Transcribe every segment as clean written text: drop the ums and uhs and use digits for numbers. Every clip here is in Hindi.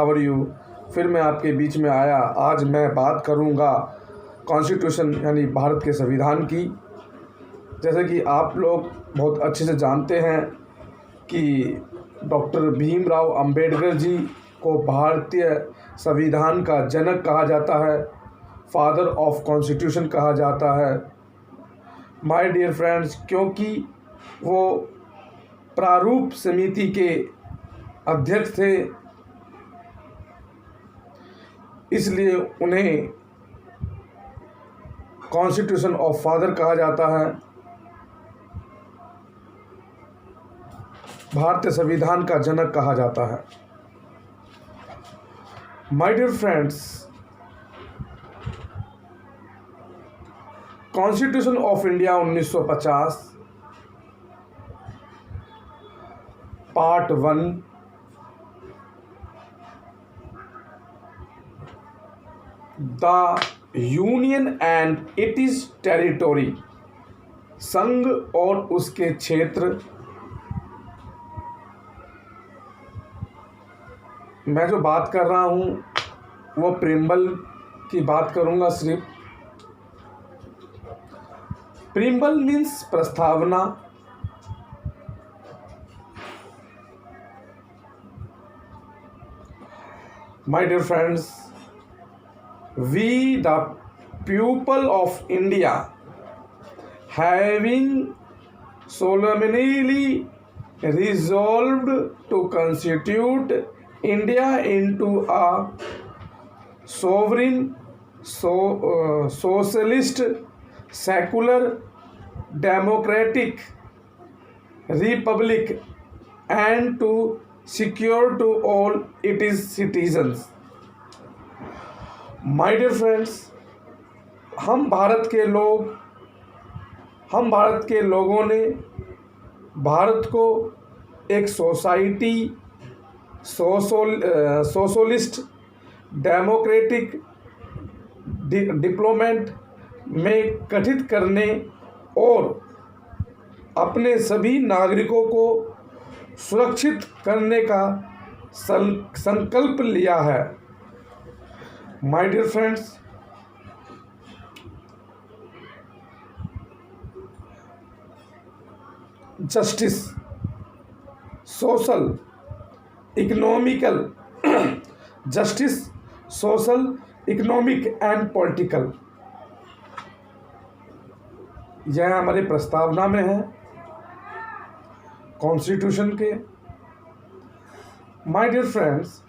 How are you. फिर मैं आपके बीच में आया। आज मैं बात करूंगा कॉन्स्टिट्यूशन यानी भारत के संविधान की। जैसे कि आप लोग बहुत अच्छे से जानते हैं कि डॉक्टर भीमराव अंबेडकर जी को भारतीय संविधान का जनक कहा जाता है, फादर ऑफ कॉन्स्टिट्यूशन कहा जाता है। माय डियर फ्रेंड्स, क्योंकि वो प्रारूप समिति के अध्यक्ष थे, इसलिए उन्हें कॉन्स्टिट्यूशन ऑफ फादर कहा जाता है। भारतीय संविधान का जनक कहा जाता है। My dear friends, constitution of India 1950 part 1 the union and it is territory, संघ और उसके क्षेत्र। मैं जो बात कर रहा हूँ वो प्रीम्बल की बात करूँगा सिर्फ। प्रीम्बल मीन्स प्रस्तावना। My dear friends, we the people of India having solemnly resolved to constitute India into a sovereign, socialist, secular, democratic republic and to secure to all its citizens. My dear friends, हम भारत के लोगों ने भारत को एक सोसाइटी, सोशलिस्ट, डेमोक्रेटिक, डिप्लोमेट में गठित करने और अपने सभी नागरिकों को सुरक्षित करने का संकल्प लिया है। My dear friends, justice, social, economical, justice, social, economic and political, यह हमारे प्रस्तावना में है कॉन्स्टिट्यूशन के। माय डियर फ्रेंड्स,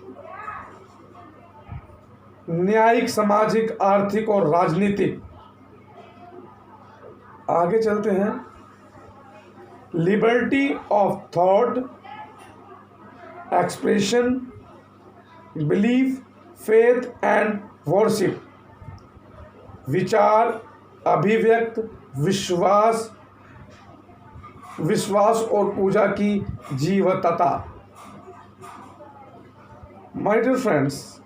न्यायिक, सामाजिक, आर्थिक और राजनीतिक। आगे चलते हैं। Liberty of thought, expression, belief, faith and worship, विचार, अभिव्यक्त, विश्वास और पूजा की जीवतता। माय डियर फ्रेंड्स,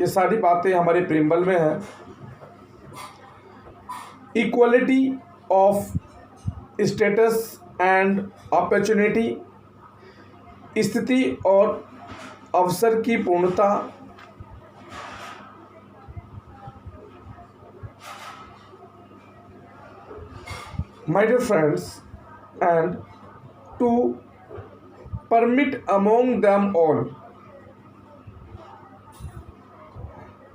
ये सारी बातें हमारे प्रीम्बल में है। Equality of status and opportunity, स्थिति और अवसर की पूर्णता। My dear friends, and to permit among them all,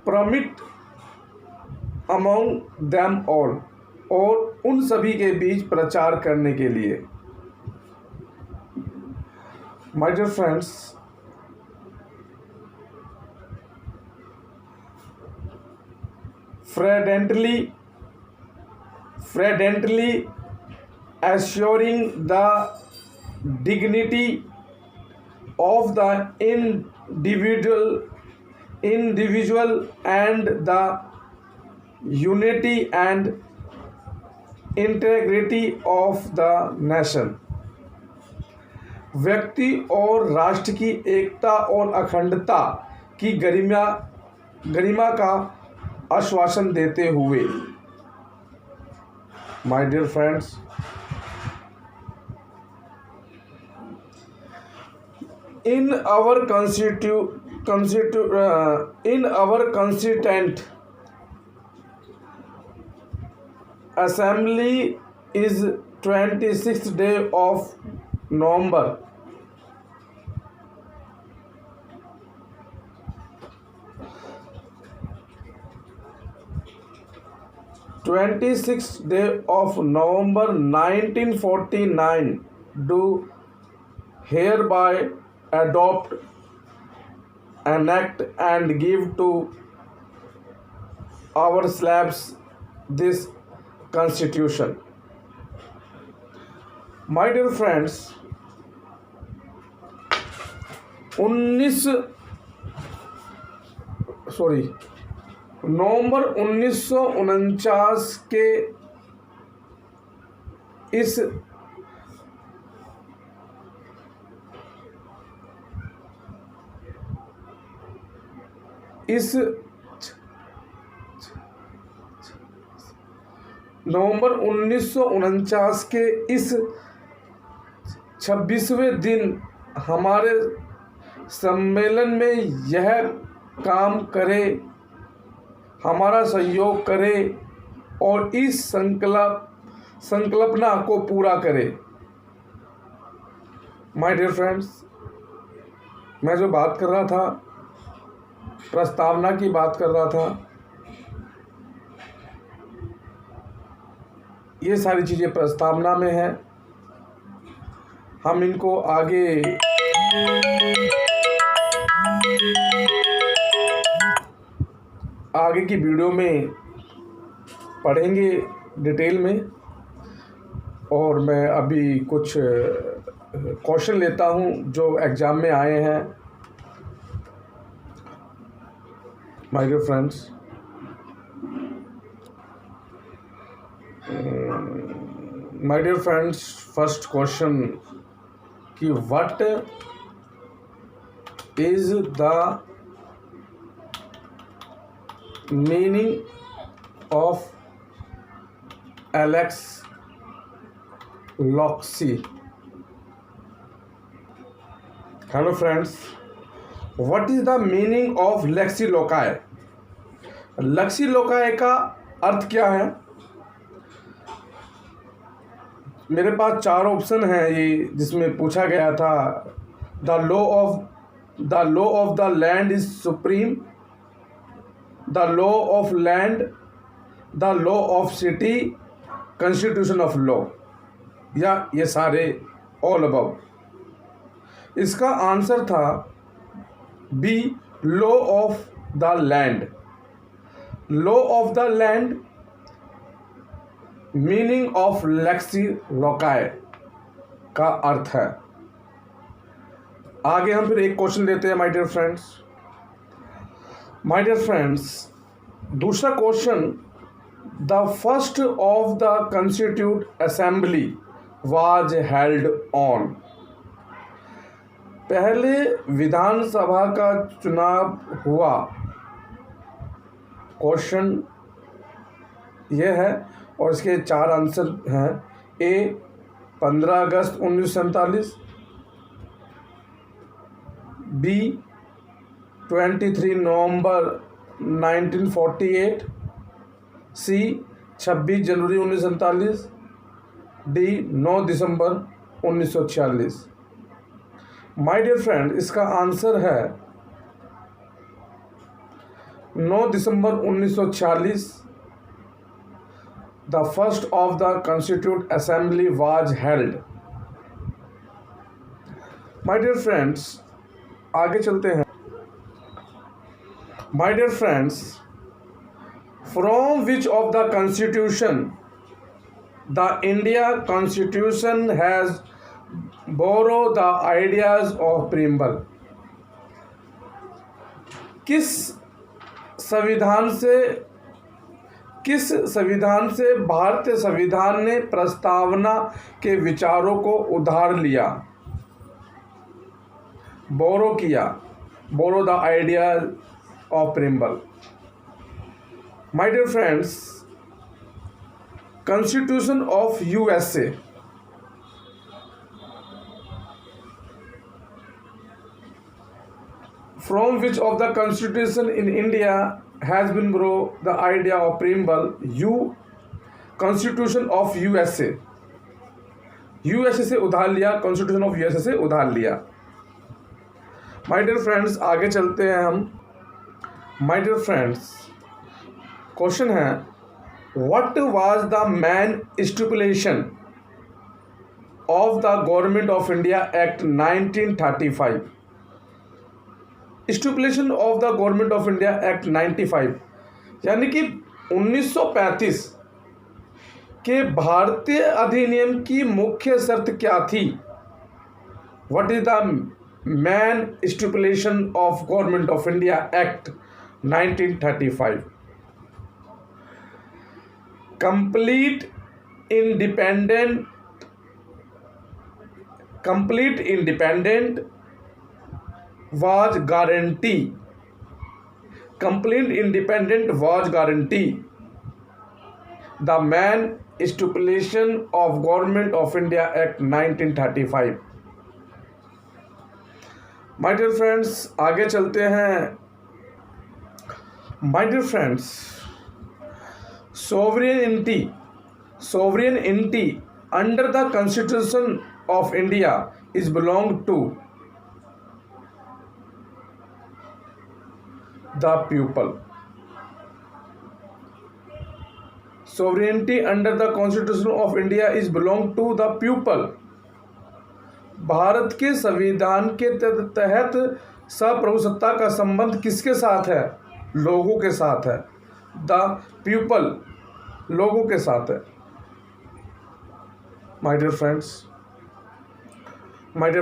permit among them all, और उन सभी के बीच प्रचार करने के लिए। My dear friends, fredently assuring the dignity of the individual and the unity and integrity of the nation, व्यक्ति और राष्ट्र की एकता और अखंडता की गरिमा का आश्वासन देते हुए। My dear friends, in our in our Constituent Assembly is 26th day of November. "26th day of November 1949 do hereby adopt, enact and give to our slabs this constitution." My dear friends, 1949 के इस नवंबर 1949 के इस 26वें दिन हमारे सम्मेलन में यह काम करे, हमारा सहयोग करे और इस संकल्पना को पूरा करे। माय डियर फ्रेंड्स, मैं जो बात कर रहा था, प्रस्तावना की बात कर रहा था, ये सारी चीज़ें प्रस्तावना में है। हम इनको आगे की वीडियो में पढ़ेंगे डिटेल में। और मैं अभी कुछ क्वेश्चन लेता हूँ जो एग्ज़ाम में आए हैं। My dear friends, first question कि what is the meaning of lex loci? Hello friends, what is the meaning of lex loci? Lex loci का अर्थ क्या है? मेरे पास 4 ऑप्शन हैं ये, जिसमें पूछा गया था the law of the land is supreme, the law of land, the law of city, constitution of law, या ये सारे ऑल अबव। इसका आंसर था B, law of the land. Law of the land meaning of lex loci का अर्थ है। आगे हम फिर एक क्वेश्चन लेते हैं माय डियर फ्रेंड्स। दूसरा question, the first of the constitute assembly was held on. पहले विधानसभा का चुनाव हुआ। क्वेश्चन यह है और इसके 4 आंसर हैं। ए, 15 अगस्त 1947, बी, 23 नवंबर 1948, सी, 26 जनवरी 1947, डी, 9 दिसंबर 1946। माय डियर फ्रेंड, इसका आंसर है 9 दिसंबर 1946। The first of the Constituent Assembly was held. My dear friends, आगे चलते हैं। My dear friends, from which of the Constitution the India Constitution has borrowed the ideas of preamble? किस संविधान से भारतीय संविधान ने प्रस्तावना के विचारों को उधार लिया, बोरो किया, borrow the ideas of preamble? My dear friends, constitution of USA from which of the constitution in India has been borrowed the idea of preamble you constitution of USA. USA से उधार लिया, कॉन्स्टिट्यूशन ऑफ यूएसए से उधार लिया। माय डियर फ्रेंड्स, आगे चलते हैं हम। माय डियर फ्रेंड्स, क्वेश्चन है what was the main stipulation of the government of India act 1935। Stipulation of the government of India act 95 यानी कि 1935 के भारतीय अधिनियम की मुख्य शर्त क्या थी? What is the main stipulation of government of India act 1935? complete independent was guarantee. Complete independent was guarantee. The main stipulation of Government of India Act 1935. My dear friends, आगे चलते हैं। My dear friends, sovereignty under the Constitution of India is belong to the people. Sovereignty under the Constitution of India is belong to the people. Bharat के संविधान के तहत संप्रभुसत्ता का संबंध किसके साथ है? लोगों के साथ है। द पीपल, लोगों के साथ है। My dear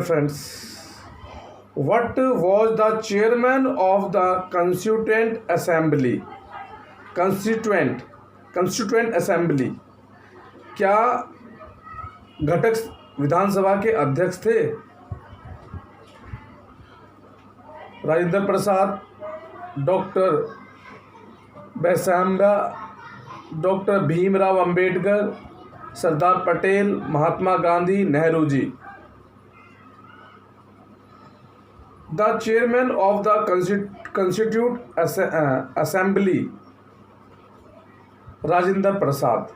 friends, what was the chairman of the constituent assembly? क्या घटक विधानसभा के अध्यक्ष थे? राजेंद्र प्रसाद, डॉक्टर बैसाम्बा, doctor Bhimrao Ambedkar, Sardar Patel, Mahatma Gandhi, Nehru ji. The chairman of the constituent assembly Rajendra Prasad.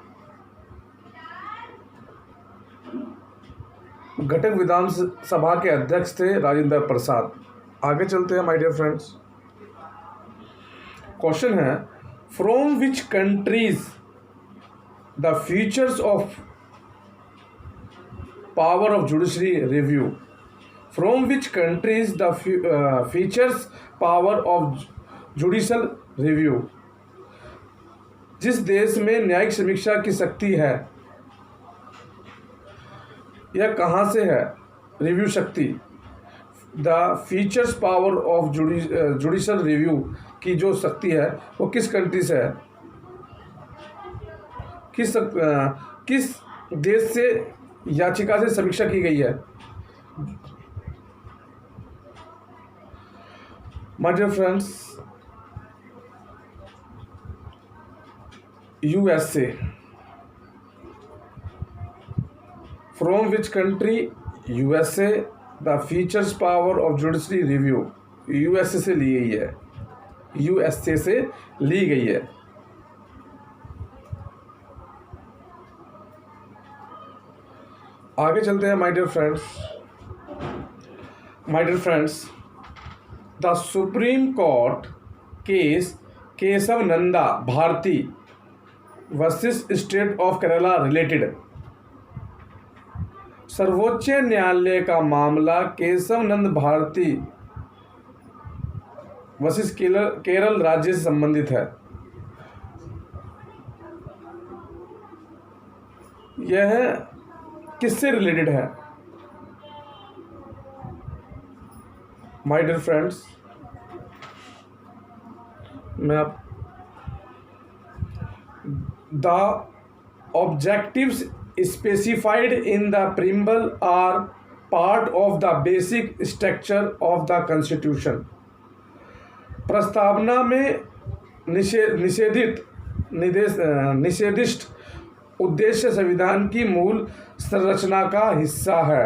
घटक विधानसभा के अध्यक्ष थे राजेंद्र प्रसाद। आगे चलते हैं माय डियर फ्रेंड्स। क्वेश्चन है from which countries the features of power of judiciary review? From which countries the features power of judicial review? जिस देश में न्यायिक समीक्षा की शक्ति है, यह कहाँ से है रिव्यू शक्ति? The features power of judicial review की जो शक्ति है वो किस कंट्री से है? किस देश से याचिका से समीक्षा की गई है? My dear friends, USA. From which country? USA. The features power of judiciary review USA से ली गई है, यूएसए से ली गई है। आगे चलते हैं my dear friends. The supreme court case Keshav Nanda Bharati versus state of Kerala related. सर्वोच्च न्यायालय का मामला केशव नंद भारती वर्सेस केरल राज्य से संबंधित है। यह किससे रिलेटेड है? My dear friends, the objectives specified in the preamble are part of the basic structure of the constitution. प्रस्तावना में निषेधित उद्देश्य संविधान की मूल संरचना का हिस्सा है।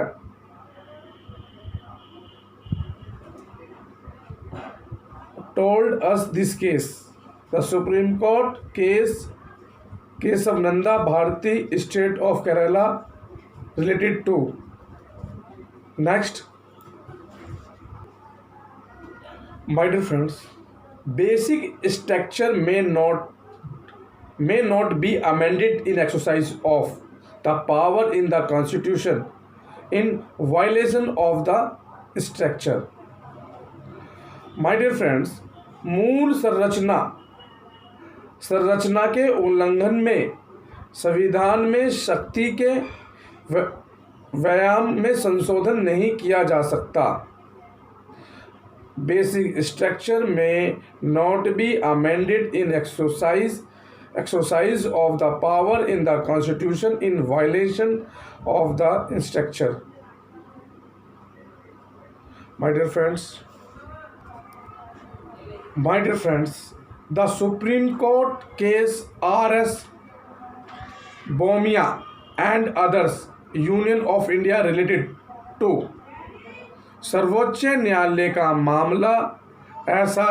told us this case. The Supreme Court case of Nanda Bharati, State of Kerala, related to. Next, my dear friends, basic structure may not be amended in exercise of the power in the Constitution in violation of the structure. My dear friends, मूल संरचना के उल्लंघन में संविधान में शक्ति के व्यायाम में संशोधन नहीं किया जा सकता. Basic structure may not be amended in exercise of the power in the Constitution in violation of the structure. My dear friends, the Supreme Court case R.S. Bomia and others, Union of India, related to. सर्वोच्च न्यायालय का मामला ऐसा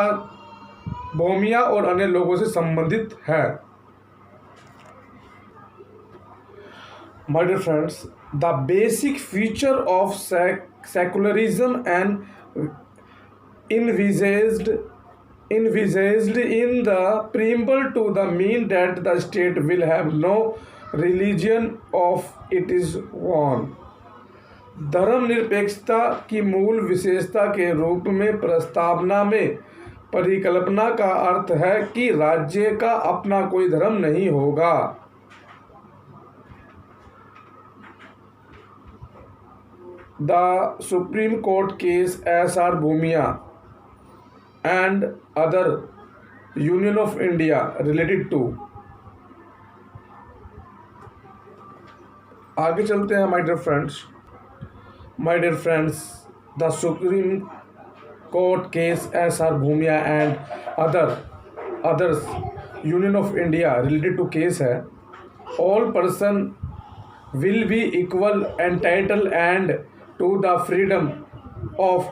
बोमिया और अन्य लोगों से संबंधित है. My dear friends, the basic feature of secularism and envisaged in the preamble to the mean that the state will have no religion of its own. धर्मनिरपेक्षता की मूल विशेषता के रूप में प्रस्तावना में परिकल्पना का अर्थ है कि राज्य का अपना कोई धर्म नहीं होगा. The Supreme Court case S.R. Bhumia and other, Union of India, related to. आगे चलते हैं my dear friends, the Supreme Court case S.R. Bhumia and others, Union of India, related to case है. All person will be equal entitled and to the freedom of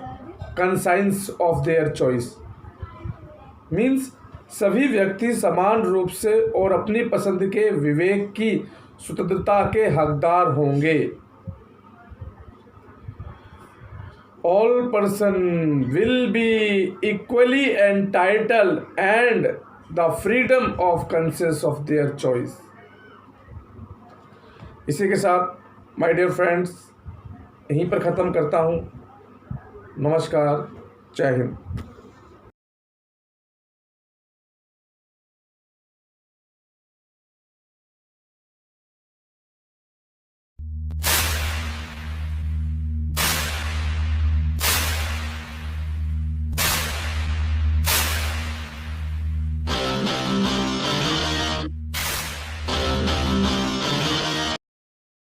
conscience of their choice. Means सभी व्यक्ति समान रूप से और अपनी पसंद के विवेक की स्वतंत्रता के हकदार होंगे. All person will be equally entitled and the freedom of conscience of their choice. इसी के साथ my dear friends यहीं पर ख़त्म करता हूँ. नमस्कार, जय हिंद.